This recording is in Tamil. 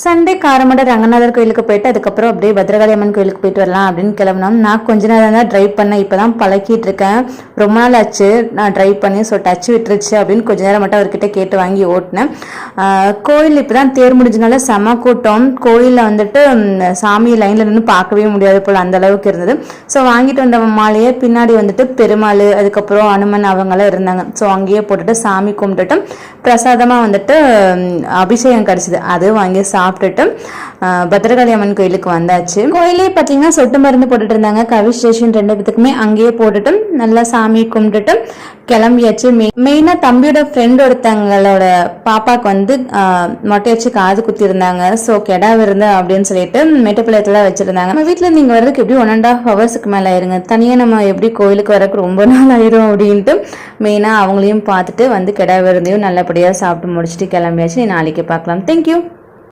சண்டே காரமடை ரங்கநாதர் கோயிலுக்கு போயிட்டு அதுக்கப்புறம் அப்படியே பத்ரகாளி அம்மன் கோயிலுக்கு போயிட்டு வரலாம் அப்படின்னு கிளம்பினோம். நான் கொஞ்ச நேரம் தான் ட்ரைவ் பண்ணேன், இப்போதான் பழக்கிட்டு இருக்கேன். ரொம்ப நாள் ஆச்சு நான் ட்ரைவ் பண்ணி. ஸோ டச் விட்டுருச்சு அப்படின்னு கொஞ்ச நேரம் மட்டும் அவர்கிட்ட கேட்டு வாங்கி ஓட்டினேன். கோயில் இப்போ தான் தேர் முடிஞ்சனால செம கூட்டம். கோயிலில் வந்துட்டு சாமி லைனில் நின்று பார்க்கவே முடியாது போல் அந்த அளவுக்கு இருந்தது. ஸோ வாங்கிட்டு வந்த மாலையே பின்னாடி வந்துட்டு பெருமாள் அதுக்கப்புறம் அனுமன் அவங்களாம் இருந்தாங்க. ஸோ அங்கேயே போட்டுட்டு சாமி கும்பிட்டுட்டு பிரசாதமாக வந்துட்டு அபிஷேகம் கிடச்சிது, அது வாங்கி சாப்பிட்டுட்டு பத்ரகாளி அம்மன் கோயிலுக்கு வந்தாச்சு. கோயிலே பார்த்தீங்கன்னா சொட்டு மருந்து போட்டுட்டு இருந்தாங்க. கவி ஸ்டேஷன் 2 பேத்துக்குமே அங்கேயே போட்டுட்டு நல்லா சாமி கும்பிட்டுட்டு கிளம்பியாச்சு. மெயினாக தம்பியோட ஃப்ரெண்ட் ஒருத்தங்களோட பாப்பாவுக்கு வந்து மொட்டை வச்சு காது குத்தி இருந்தாங்க. ஸோ கெடா விருந்து அப்படின்னு சொல்லிட்டு மெட்டப்பாளையத்தில் வச்சிருந்தாங்க. நம்ம வீட்டில் நீங்கள் வரதுக்கு எப்படி 1.5 ஹவர்ஸுக்கு மேலே ஆயிருங்க. தனியாக நம்ம எப்படி கோயிலுக்கு வரக்கு ரொம்ப நாள் ஆயிரும் அப்படின்ட்டு மெயினாக அவங்களையும் பார்த்துட்டு வந்து கெடா விருந்தையும் நல்லபடியாக சாப்பிட்டு முடிச்சுட்டு கிளம்பியாச்சு. நாளைக்கு பார்க்கலாம். தேங்க்யூ.